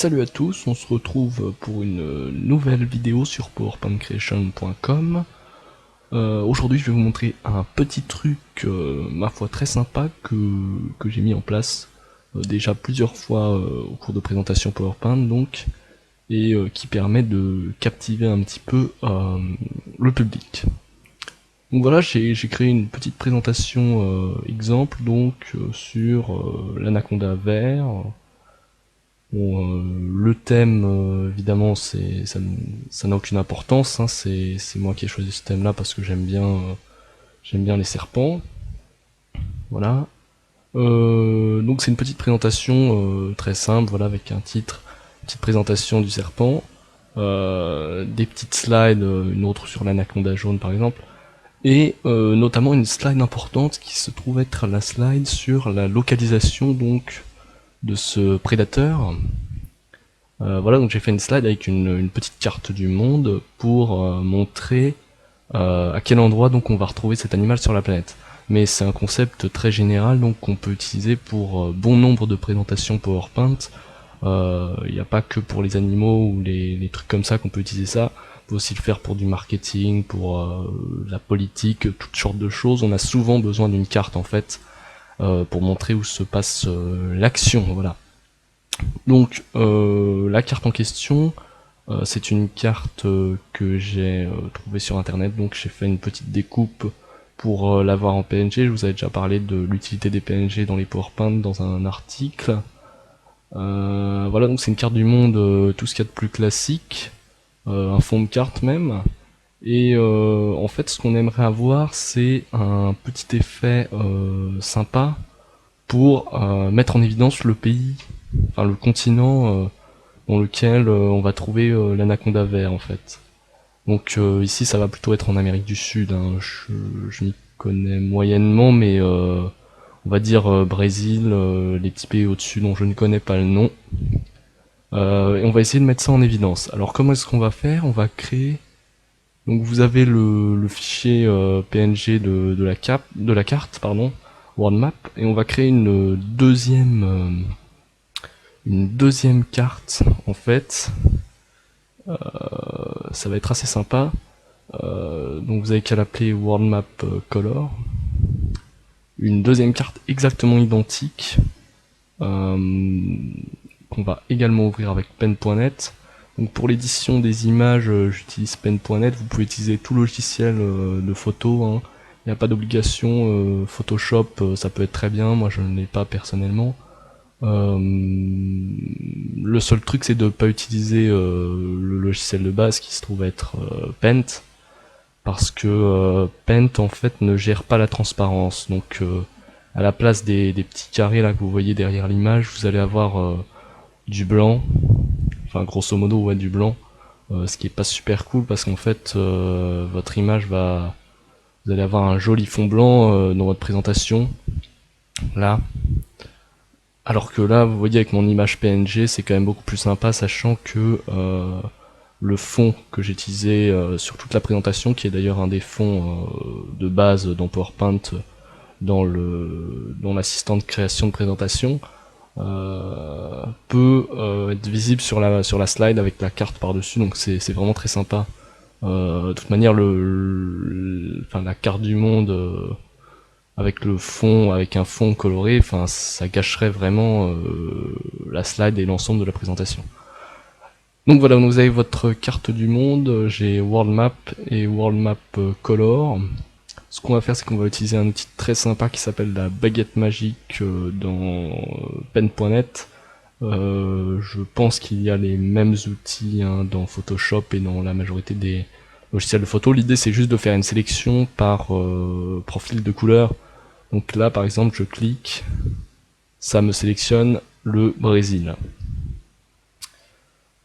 Salut à tous, on se retrouve pour une nouvelle vidéo sur powerpointcreation.com. Aujourd'hui je vais vous montrer un petit truc, ma foi très sympa, que j'ai mis en place déjà plusieurs fois au cours de présentation PowerPoint donc, et qui permet de captiver un petit peu le public. Donc voilà, j'ai créé une petite présentation exemple donc sur l'anaconda vert. Bon, le thème, évidemment, ça n'a aucune importance, hein, c'est moi qui ai choisi ce thème-là parce que j'aime bien les serpents. Voilà. Donc c'est une petite présentation très simple, voilà, avec un titre, une petite présentation du serpent, des petites slides, une autre sur l'anaconda jaune par exemple, et notamment une slide importante qui se trouve être la slide sur la localisation donc de ce prédateur. Voilà, donc j'ai fait une slide avec une petite carte du monde pour montrer à quel endroit donc on va retrouver cet animal sur la planète. Mais c'est un concept très général donc qu'on peut utiliser pour bon nombre de présentations PowerPoint. Il n'y a pas que pour les animaux ou les trucs comme ça qu'on peut utiliser ça. On peut aussi le faire pour du marketing, pour la politique, toutes sortes de choses. On a souvent besoin d'une carte en fait pour montrer où se passe l'action. Voilà. Donc la carte en question, c'est une carte que j'ai trouvée sur internet, donc j'ai fait une petite découpe pour l'avoir en PNG. Je vous avais déjà parlé de l'utilité des PNG dans les PowerPoint dans un article. Voilà, donc c'est une carte du monde, tout ce qu'il y a de plus classique, un fond de carte même. Et en fait, ce qu'on aimerait avoir, c'est un petit effet sympa pour mettre en évidence le pays, enfin le continent dans lequel on va trouver l'anaconda vert en fait. Donc ici ça va plutôt être en Amérique du Sud, hein. Je m'y connais moyennement, mais on va dire Brésil, les petits pays au-dessus dont je ne connais pas le nom. Et on va essayer de mettre ça en évidence. Alors comment est-ce qu'on va faire? On va créer... Donc vous avez le fichier PNG de la carte, pardon, world map, et on va créer une deuxième carte en fait. Ça va être assez sympa. Donc vous avez qu'à l'appeler world map color. Une deuxième carte exactement identique qu'on va également ouvrir avec pen.net. Donc pour l'édition des images, j'utilise pen.net. Vous pouvez utiliser tout logiciel de photo, hein. Il n'y a pas d'obligation. Photoshop, ça peut être très bien. Moi, je ne l'ai pas personnellement. Le seul truc, c'est de ne pas utiliser le logiciel de base qui se trouve être Paint, parce que Paint en fait ne gère pas la transparence. Donc à la place des petits carrés là que vous voyez derrière l'image, vous allez avoir du blanc. Enfin, grosso modo, ouais, du blanc, ce qui est pas super cool parce qu'en fait, votre image va, vous allez avoir un joli fond blanc dans votre présentation, là. Alors que là, vous voyez avec mon image PNG, c'est quand même beaucoup plus sympa, sachant que le fond que j'ai utilisé sur toute la présentation, qui est d'ailleurs un des fonds de base dans PowerPoint, dans l'assistant de création de présentation, peut être visible sur la slide avec la carte par-dessus, donc c'est vraiment très sympa. De toute manière, enfin, la carte du monde avec le fond, avec un fond coloré, enfin ça gâcherait vraiment la slide et l'ensemble de la présentation. Donc voilà, vous avez votre carte du monde, j'ai World Map et World Map Color. Ce qu'on va faire, c'est qu'on va utiliser un outil très sympa qui s'appelle la baguette magique dans pen.net. Je pense qu'il y a les mêmes outils hein, dans Photoshop et dans la majorité des logiciels de photo. L'idée, c'est juste de faire une sélection par profil de couleur. Donc là, par exemple, je clique, ça me sélectionne le Brésil.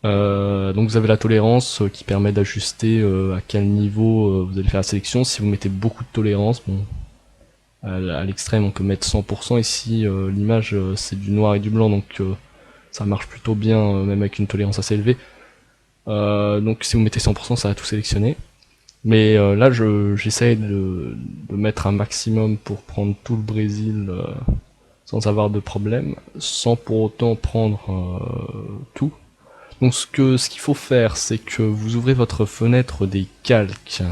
Donc vous avez la tolérance qui permet d'ajuster à quel niveau vous allez faire la sélection. Si vous mettez beaucoup de tolérance, bon, à l'extrême on peut mettre 100%. Ici l'image c'est du noir et du blanc, donc ça marche plutôt bien même avec une tolérance assez élevée. Donc si vous mettez 100%, ça va tout sélectionner. Mais là j'essaye de mettre un maximum pour prendre tout le Brésil sans avoir de problème, sans pour autant prendre tout. Donc ce qu'il faut faire, c'est que vous ouvrez votre fenêtre des calques.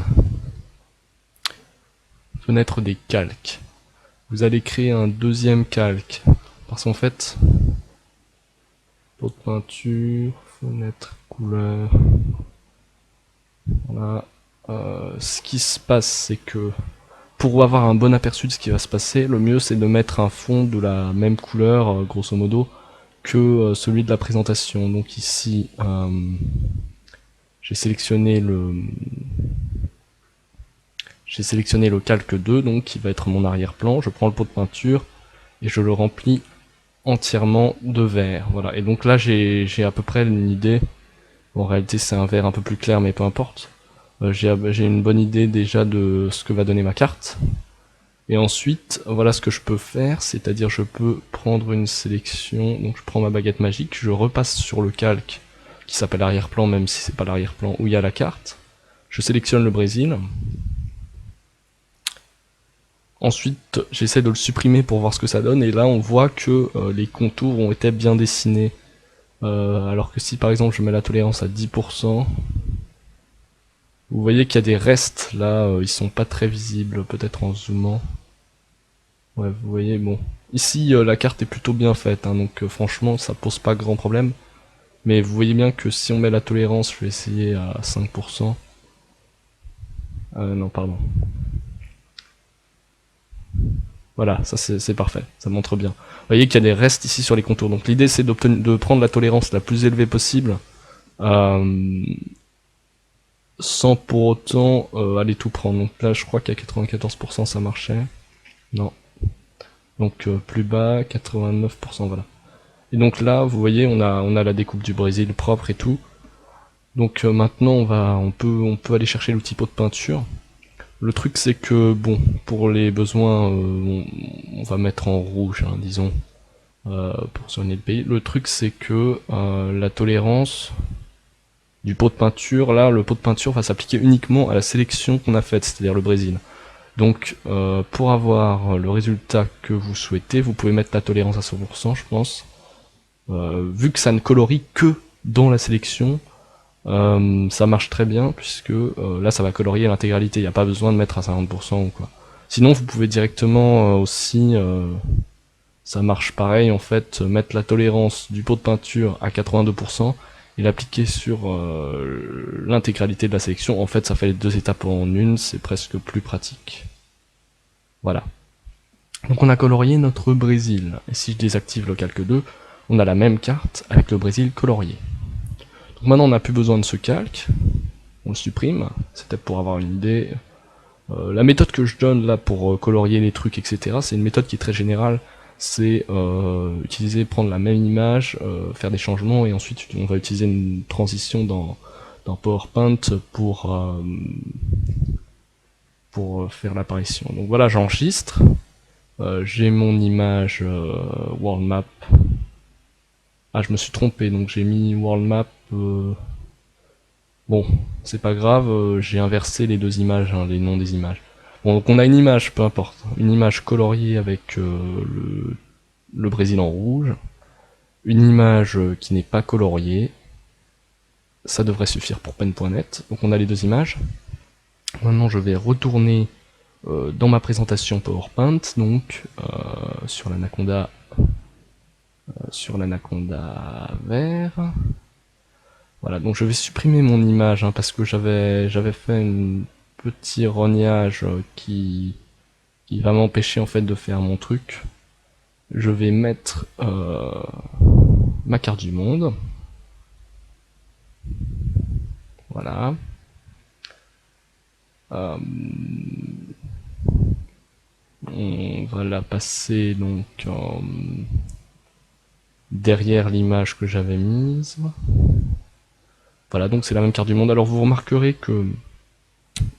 Fenêtre des calques. Vous allez créer un deuxième calque. Parce qu'en fait, pot de peinture, fenêtre, couleur. Voilà. Ce qui se passe, c'est que pour avoir un bon aperçu de ce qui va se passer, le mieux c'est de mettre un fond de la même couleur, grosso modo, que celui de la présentation. Donc ici, j'ai sélectionné le calque 2, donc qui va être mon arrière-plan. Je prends le pot de peinture et je le remplis entièrement de vert. Voilà. Et donc là j'ai à peu près une idée. Bon, en réalité c'est un vert un peu plus clair, mais peu importe. J'ai une bonne idée déjà de ce que va donner ma carte. Et ensuite, voilà ce que je peux faire, c'est-à-dire je peux prendre une sélection, donc je prends ma baguette magique, je repasse sur le calque qui s'appelle arrière-plan, même si c'est pas l'arrière-plan où il y a la carte. Je sélectionne le Brésil. Ensuite, j'essaie de le supprimer pour voir ce que ça donne, et là on voit que les contours ont été bien dessinés. Alors que si par exemple je mets la tolérance à 10%, vous voyez qu'il y a des restes là, ils sont pas très visibles, peut-être en zoomant. Ouais, vous voyez, bon. Ici, la carte est plutôt bien faite, hein, donc franchement, ça pose pas grand problème. Mais vous voyez bien que si on met la tolérance, je vais essayer à 5%. Non, pardon. Voilà, ça c'est parfait, ça montre bien. Vous voyez qu'il y a des restes ici sur les contours. Donc l'idée c'est de prendre la tolérance la plus élevée possible, sans pour autant aller tout prendre. Donc là je crois qu'à 94% ça marchait. Non. Donc plus bas, 89%, voilà. Et donc là, vous voyez, on a la découpe du Brésil propre et tout. Donc maintenant, on peut aller chercher l'outil pot de peinture. Le truc, c'est que, bon, pour les besoins, on va mettre en rouge, hein, disons, pour soigner le pays. Le truc, c'est que la tolérance du pot de peinture, là, le pot de peinture va s'appliquer uniquement à la sélection qu'on a faite, c'est-à-dire le Brésil. Donc, pour avoir le résultat que vous souhaitez, vous pouvez mettre la tolérance à 100%, je pense. Vu que ça ne colorie que dans la sélection, ça marche très bien, puisque là ça va colorier l'intégralité, il n'y a pas besoin de mettre à 50% ou quoi. Sinon vous pouvez directement aussi, ça marche pareil en fait, mettre la tolérance du pot de peinture à 82% et l'appliquer sur l'intégralité de la sélection. En fait ça fait les deux étapes en une, c'est presque plus pratique. Voilà. Donc on a colorié notre Brésil, et si je désactive le calque 2, on a la même carte avec le Brésil colorié. Donc maintenant on n'a plus besoin de ce calque, on le supprime, c'était pour avoir une idée. La méthode que je donne là pour colorier les trucs, etc., c'est une méthode qui est très générale, c'est prendre la même image, faire des changements, et ensuite on va utiliser une transition dans PowerPoint pour faire l'apparition. Donc voilà, j'enregistre, j'ai mon image world map. Ah, je me suis trompé, donc j'ai mis world map. Bon, c'est pas grave, j'ai inversé les deux images, hein, les noms des images. Bon, donc on a une image, peu importe, une image coloriée avec le Brésil en rouge, une image qui n'est pas coloriée, ça devrait suffire pour pen.net. Donc on a les deux images. Maintenant je vais retourner dans ma présentation PowerPoint, donc sur l'anaconda vert. Voilà, donc je vais supprimer mon image, hein, parce que j'avais fait un petit rognage qui va m'empêcher en fait de faire mon truc. Je vais mettre ma carte du monde. Voilà. On va la passer donc derrière l'image que j'avais mise. Voilà, donc c'est la même carte du monde. Alors vous remarquerez que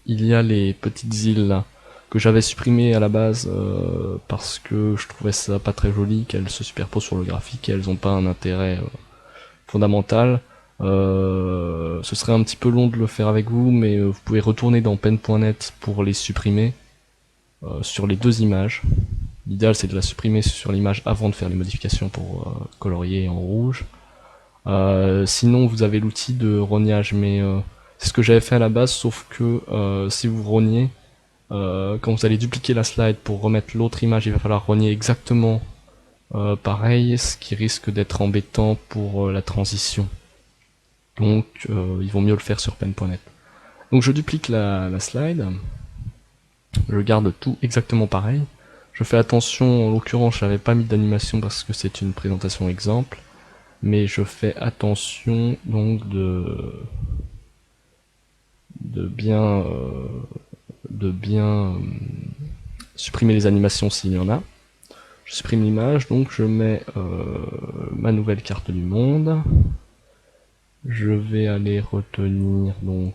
il y a les petites îles là, que j'avais supprimées à la base parce que je trouvais ça pas très joli, qu'elles se superposent sur le graphique et elles n'ont pas un intérêt fondamental. Ce serait un petit peu long de le faire avec vous, mais vous pouvez retourner dans pen.net pour les supprimer sur les deux images. L'idéal c'est de la supprimer sur l'image avant de faire les modifications pour colorier en rouge. Sinon vous avez l'outil de rognage, mais c'est ce que j'avais fait à la base, sauf que si vous rognez, quand vous allez dupliquer la slide pour remettre l'autre image, il va falloir rogner exactement pareil, ce qui risque d'être embêtant pour la transition. Donc il vaut mieux le faire sur pen.net. Donc je duplique la slide, je garde tout exactement pareil. Je fais attention, en l'occurrence je n'avais pas mis d'animation parce que c'est une présentation exemple, mais je fais attention donc de bien supprimer les animations s'il y en a. Je supprime l'image, donc je mets ma nouvelle carte du monde. Je vais aller retenir donc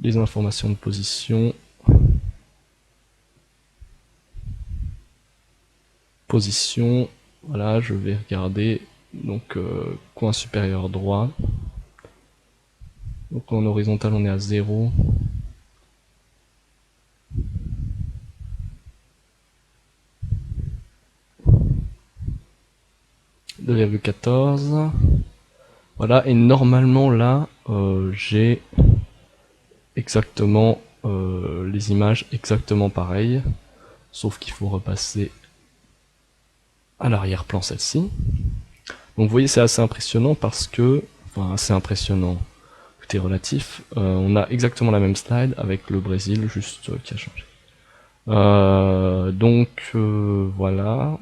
les informations de position. Position, voilà, je vais regarder donc coin supérieur droit. Donc en horizontal on est à 0. « 2,14 ». Voilà, et normalement là, j'ai exactement les images exactement pareilles, sauf qu'il faut repasser à l'arrière-plan celle-ci. Donc vous voyez, c'est assez impressionnant parce que, enfin assez impressionnant, tout est relatif, on a exactement la même slide avec le Brésil juste qui a changé. Voilà.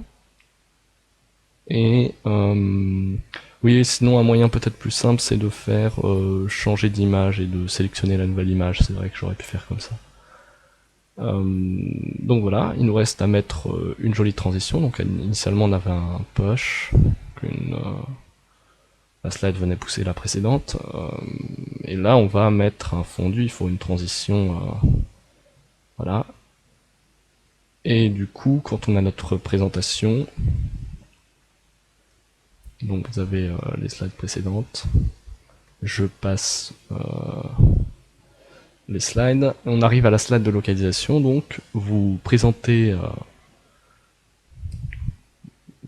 Et oui, sinon un moyen peut-être plus simple, c'est de faire changer d'image et de sélectionner la nouvelle image. C'est vrai que j'aurais pu faire comme ça. Donc voilà, il nous reste à mettre une jolie transition. Donc initialement on avait un push, la slide venait pousser la précédente, et là on va mettre un fondu, il faut une transition, voilà. Et du coup, quand on a notre présentation, donc vous avez les slides précédentes, je passe les slides, on arrive à la slide de localisation, donc vous présentez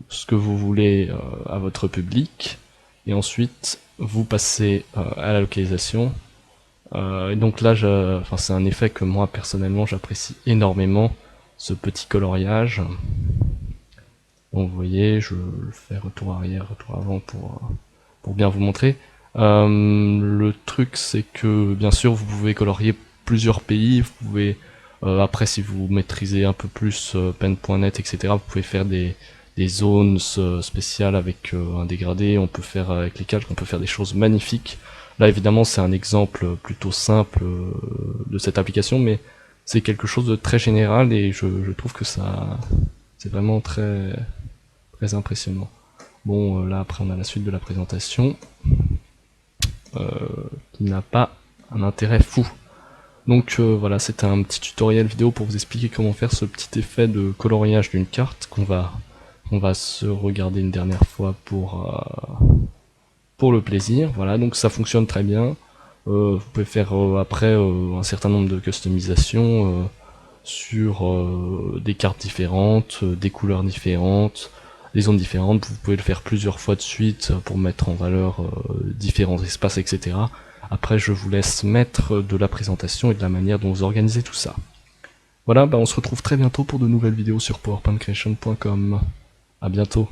ce que vous voulez à votre public, et ensuite vous passez à la localisation. Et donc là, c'est un effet que moi personnellement j'apprécie énormément, ce petit coloriage. Donc vous voyez, je fais retour arrière, retour avant pour bien vous montrer. Le truc c'est que bien sûr vous pouvez colorier plusieurs pays, vous pouvez après si vous maîtrisez un peu plus pen.net etc, vous pouvez faire des zones spéciales avec un dégradé, on peut faire avec les calques, on peut faire des choses magnifiques. Là évidemment c'est un exemple plutôt simple de cette application, mais c'est quelque chose de très général et je trouve que ça c'est vraiment très impressionnant. Bon là après on a la suite de la présentation qui n'a pas un intérêt fou. Donc voilà, c'était un petit tutoriel vidéo pour vous expliquer comment faire ce petit effet de coloriage d'une carte qu'on va se regarder une dernière fois pour le plaisir. Voilà, donc ça fonctionne très bien. Vous pouvez faire après un certain nombre de customisations sur des cartes différentes, des couleurs différentes, des zones différentes. Vous pouvez le faire plusieurs fois de suite pour mettre en valeur différents espaces, etc. Après, je vous laisse mettre de la présentation et de la manière dont vous organisez tout ça. Voilà, on se retrouve très bientôt pour de nouvelles vidéos sur powerpointcreation.com. À bientôt.